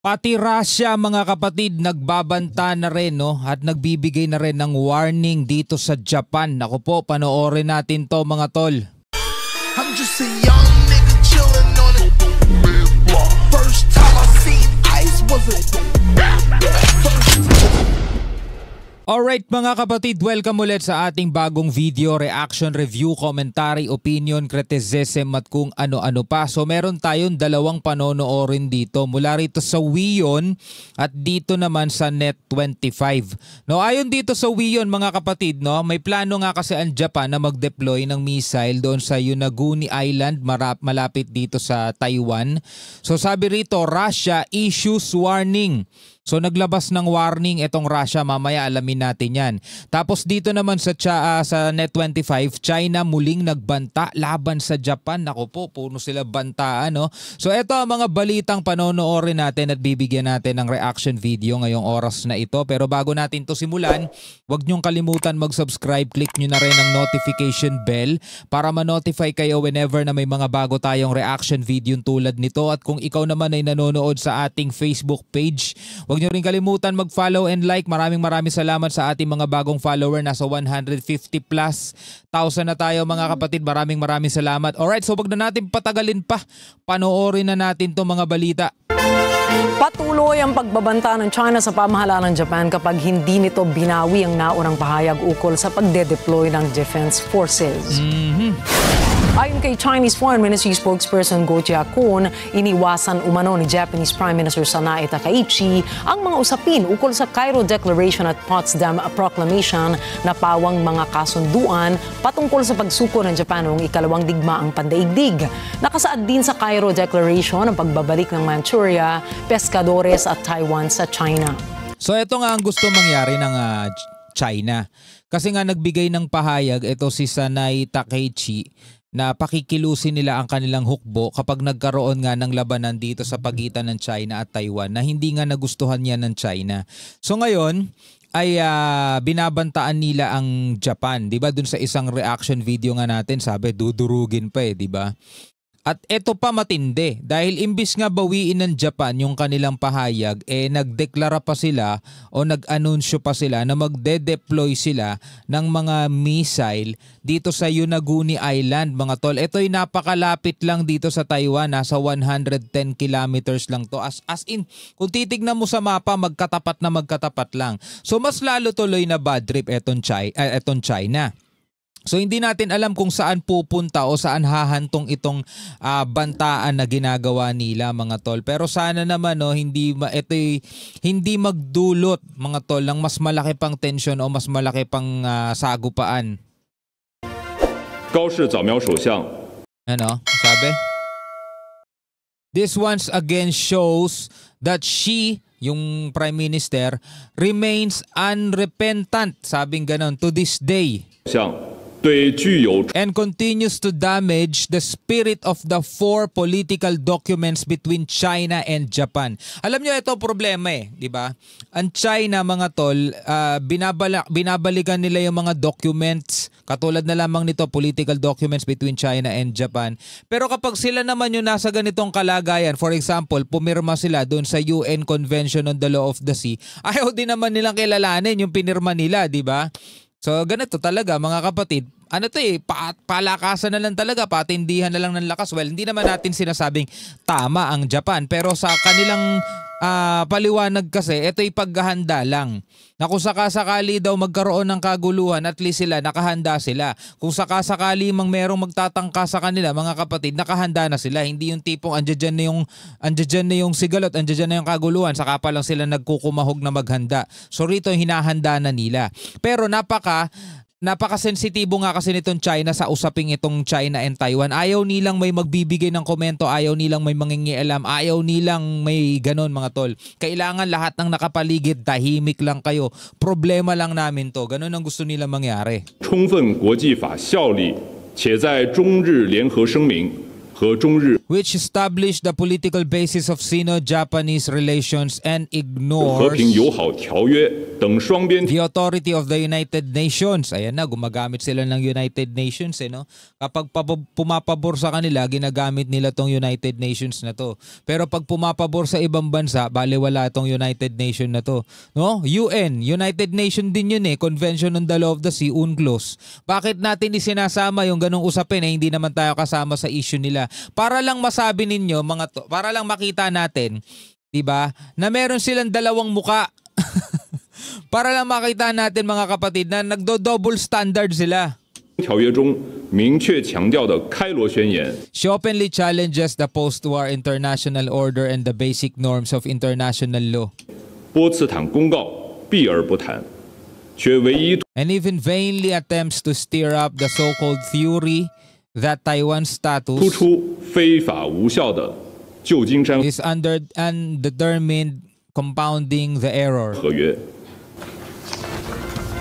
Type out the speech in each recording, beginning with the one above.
Pati Russia mga kapatid nagbabanta na rin at nagbibigay na rin ng warning dito sa Japan. Naku po, panoorin natin to mga tol. I'm just a young nigga chillin' on it. First time I seen ice was a Alright mga kapatid, welcome ulit sa ating bagong video, reaction, review, commentary, opinion, criticism at kung ano-ano pa. So meron tayong dalawang panonoorin dito mula rito sa Wiyon at dito naman sa Net25. No, ayon dito sa Wiyon mga kapatid, may plano nga kasi ang Japan na mag-deploy ng missile doon sa Yonaguni Island malapit dito sa Taiwan. So sabi rito, Russia issues warning. So naglabas ng warning itong Russia, mamaya alamin natin yan. Tapos dito naman sa Net25, China muling nagbanta laban sa Japan. Naku po, puno sila bantaan. So ito ang mga balitang panonoorin natin at bibigyan natin ng reaction video ngayong oras na ito. Pero bago natin to simulan, huwag niyong kalimutan mag-subscribe. Click niyo na rin ang notification bell para ma-notify kayo whenever na may mga bago tayong reaction video tulad nito. At kung ikaw naman ay nanonood sa ating Facebook page, huwag niyo rin kalimutan mag-follow and like. Maraming salamat sa ating mga bagong follower. Nasa 150 plus thousand na tayo mga kapatid. Maraming salamat. Alright, so wag na natin patagalin pa. Panoorin na natin itong mga balita. Patuloy ang pagbabanta ng China sa pamahalaan ng Japan kapag hindi nito binawi ang naunang pahayag ukol sa pagde-deploy ng defense forces. Ayon kay Chinese Foreign Ministry spokesperson Guo Jiakun, iniwasan umano ni Japanese Prime Minister Sanae Takaichi ang mga usapin ukol sa Cairo Declaration at Potsdam Proclamation na pawang mga kasunduan patungkol sa pagsuko ng Japan noong ikalawang digmaang pandaigdig. Nakasaad din sa Cairo Declaration ang pagbabalik ng Manchuria, Pescadores at Taiwan sa China. So ito nga ang gusto mangyari ng China. Kasi nga nagbigay ng pahayag ito si Sanae Takaichi na pakikilusin nila ang kanilang hukbo kapag nagkaroon nga ng labanan dito sa pagitan ng China at Taiwan na hindi nga nagustuhan niya ng China. So ngayon ay binabantaan nila ang Japan, 'di ba? Dun sa isang reaction video nga natin, sabi dudurugin pa 'di ba? At ito pa matindi dahil imbis nga bawiin ng Japan yung kanilang pahayag, nagdeklara pa sila o nag-anunsyo pa sila na magde-deploy sila ng mga missile dito sa Yonaguni Island mga tol. Ito ay napakalapit lang dito sa Taiwan, nasa 110 kilometers lang to. As in, kung titignan mo sa mapa, magkatapat lang. So mas lalo tuloy na bad trip etong China. So hindi natin alam kung saan pupunta o saan hahantong itong bantaan na ginagawa nila mga tol. Pero sana naman hindi magdulot mga tol ng mas malaki pang tension o mas malaki pang sagupaan. Ano? Sabi? This once again shows that she, yung Prime Minister, remains unrepentant, sabing ganon, to this day. And continues to damage the spirit of the four political documents between China and Japan. Alam niyo ito problema di ba? Ang China mga tol, binabalikan nila yung mga documents, katulad na lamang nito political documents between China and Japan. Pero kapag sila naman yung nasa ganitong kalagayan, for example, pumirma sila doon sa UN Convention on the Law of the Sea, ayaw din naman nilang kilalanin yung pinirma nila, di ba? So ganito talaga mga kapatid, palakasan na lang talaga, patindihan na lang ng lakas. Well, hindi naman natin sinasabing tama ang Japan, pero sa kanilang paliwanag kasi, ito'y paghahanda lang. Na kung sakasakali daw magkaroon ng kaguluhan, at least sila, nakahanda sila. Kung sakasakali mang merong magtatangka sa kanila, mga kapatid, nakahanda na sila. Hindi yung tipong andyan na yung sigalot, andyan na yung kaguluhan, saka pa lang sila nagkukumahog na maghanda. So rito hinahanda na nila. Pero napakasensitibo nga kasi nitong China sa usaping itong China and Taiwan. Ayaw nilang may magbibigay ng komento, ayaw nilang may mangingialam, ayaw nilang may ganon mga tol. Kailangan lahat ng nakapaligid, tahimik lang kayo. Problema lang namin to. Ganon ang gusto nilang mangyari. 充分国际法效力，且在中日联合声明 which established the political basis of Sino-Japanese relations and ignores 和平友好条约等双边 The Authority of the United Nations. Ayan na, gumagamit sila ng United Nations. No? Kapag pumapabor sa kanila, ginagamit nila tong United Nations na to. Pero pag pumapabor sa ibang bansa, baliwala tong United Nation na to. No? UN, United Nation din yun eh. Convention on the Law of the Sea, UNCLOS. Bakit natin isinasama yung ganong usapin eh, hindi naman tayo kasama sa issue nila? Para lang masabi ninyo, para lang makita natin, diba, na meron silang dalawang muka. Para lang makita natin mga kapatid na nagdo-double standard sila. 条约中明确强调的开罗宣言 She openly challenges the post-war international order and the basic norms of international law. 波茨坦公告避而不谈，却唯一 And even vainly attempts to stir up the so-called theory that Taiwan's 突 status 出非法无效的旧金山 is undetermined, compounding the error. 合约。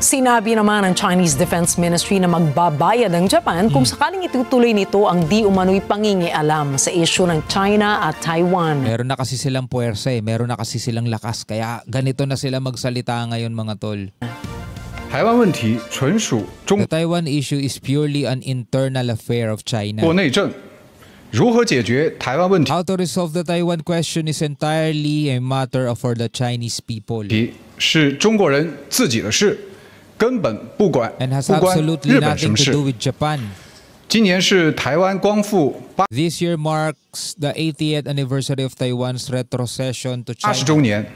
Sinabi naman ng Chinese Defense Ministry na magbabayad ang Japan kung sakaling itutuloy nito ang di umano'y pangingialam sa issue ng China at Taiwan. Meron na kasi silang puwersa eh, meron na kasi silang lakas, kaya ganito na sila magsalita ngayon mga tol. 台湾问题纯属中 The Taiwan issue is purely an internal affair of China. 国内政，如何解决台湾问题 How to resolve the Taiwan question is entirely a matter for the Chinese people 是中国人自己的事，根本不关 and has 不关 absolutely 日本什 nothing 么 to 事 do。with Japan. 今年是台湾光复 This year marks the 80th anniversary of Taiwan's retrocession to 80 周 China. 年，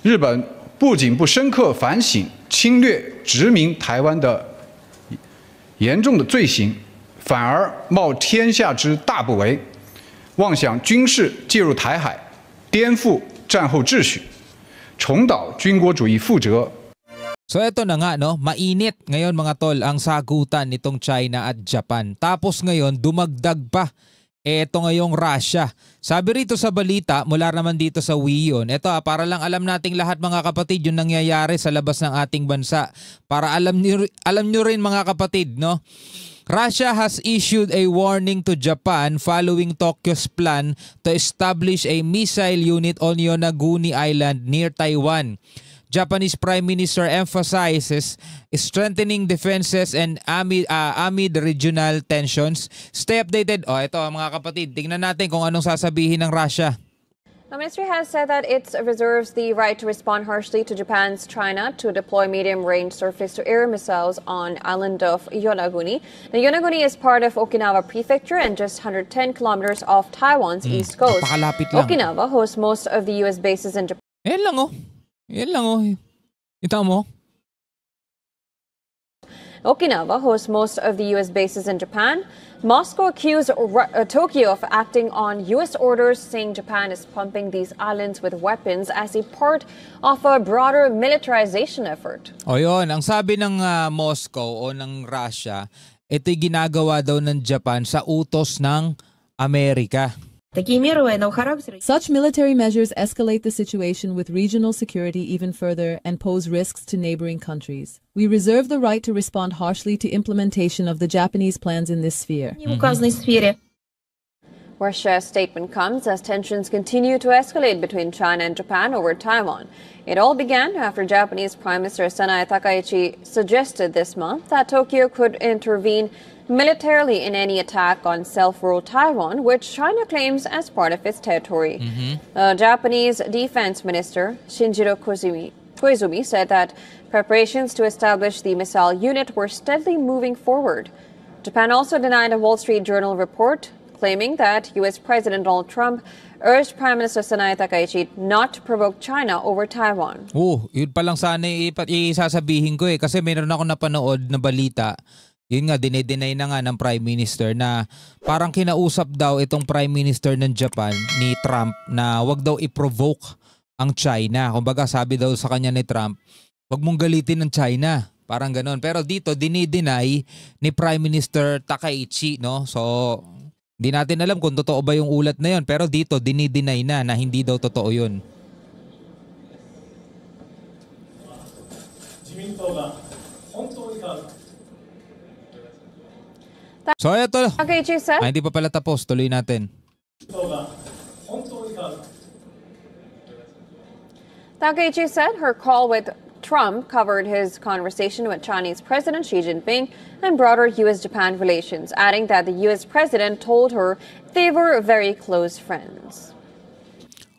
日本不仅不深刻反省侵略殖民台湾的严重的罪行，反而冒天下之大不韪，妄想军事介入台海，颠覆战后秩序，重蹈军国主义覆辙。 So eto na nga no, mainit ngayon mga tol ang sagutan nitong China at Japan. Tapos ngayon dumagdag pa eto ngayong Russia. Sabi rito sa balita mula naman dito sa WION, eto para lang alam nating lahat mga kapatid yung nangyayari sa labas ng ating bansa. Para alam nyo rin mga kapatid no. Russia has issued a warning to Japan following Tokyo's plan to establish a missile unit on Yonaguni Island near Taiwan. Japanese Prime Minister emphasizes strengthening defenses and amid regional tensions. Stay updated. Ito mga kapatid, tingnan natin kung anong sasabihin ng Russia. The ministry has said that it reserves the right to respond harshly to Japan's China to deploy medium-range surface-to-air missiles on island of Yonaguni. Now, Yonaguni is part of Okinawa Prefecture and just 110 kilometers off Taiwan's east coast. Napakalapit lang. Okinawa hosts most of the U.S. bases in Japan. Yan lang oh. Yan lang oh. Ito mo. Okinawa hosts most of the U.S. bases in Japan. Moscow accused Tokyo of acting on U.S. orders, saying Japan is pumping these islands with weapons as a part of a broader militarization effort. O yun, ang sabi ng Moscow o ng Russia, ito'y ginagawa daw ng Japan sa utos ng Amerika. Such military measures escalate the situation with regional security even further and pose risks to neighboring countries. We reserve the right to respond harshly to implementation of the Japanese plans in this sphere. Russia's statement comes as tensions continue to escalate between China and Japan over Taiwan. It all began after Japanese Prime Minister Sanae Takaichi suggested this month that Tokyo could intervene militarily in any attack on self-ruled Taiwan, which China claims as part of its territory. Japanese Defense Minister Shinjiro Koizumi said that preparations to establish the missile unit were steadily moving forward. Japan also denied a Wall Street Journal report claiming that U.S. President Donald Trump urged Prime Minister Sanae Takaichi not to provoke China over Taiwan. Yun pa lang sana isasabihin ko kasi meron ako napanood na balita. Yun nga, dinedeny na nga ng Prime Minister na parang kinausap daw itong Prime Minister ng Japan ni Trump na wag daw i-provoke ang China. Kumbaga sabi daw sa kanya ni Trump, wag mong galitin ng China. Parang ganon. Pero dito, dinideny ni Prime Minister Takaichi. No? So, hindi natin alam kung totoo ba yung ulat na yun. Pero dito, dinideny na hindi daw totoo yun. So ito. Takaichi said, Hindi pa pala tapos. Tuloy natin. Takaichi said her call with Trump covered his conversation with Chinese President Xi Jinping and broader U.S.-Japan relations, adding that the U.S. President told her they were very close friends.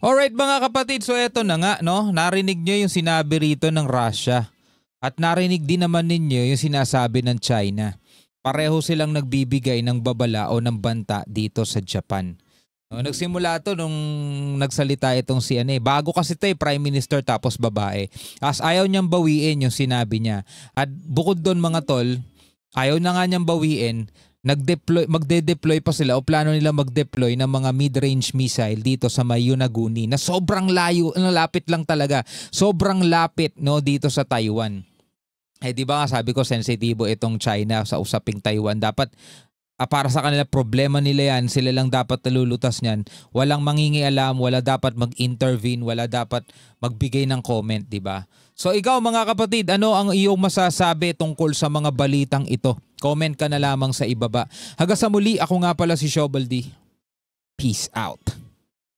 Alright mga kapatid, so eto na nga, no? Narinig nyo yung sinabi rito ng Russia at narinig din naman ninyo yung sinasabi ng China. Pareho silang nagbibigay ng babala o ng banta dito sa Japan. No, nagsimula to nung nagsalita itong si bago kasi ito Prime Minister tapos babae. As ayaw niyang bawiin yung sinabi niya. At bukod doon mga tol, ayaw na nga niyang bawiin. Magde-deploy pa sila o plano nila mag-deploy ng mga mid-range missile dito sa Mayunaguni na sobrang layo, lapit lang talaga. Sobrang lapit no dito sa Taiwan. Di ba nga sabi ko sensitibo itong China sa usaping Taiwan. Dapat para sa kanila problema nila yan, sila lang dapat nalulutas niyan. Walang mangingialam, wala dapat mag-intervene, wala dapat magbigay ng comment, di ba? So ikaw mga kapatid, ano ang iyong masasabi tungkol sa mga balitang ito? Comment ka na lamang sa ibaba. Hanggang sa muli, ako nga pala si Shobaldi. Peace out.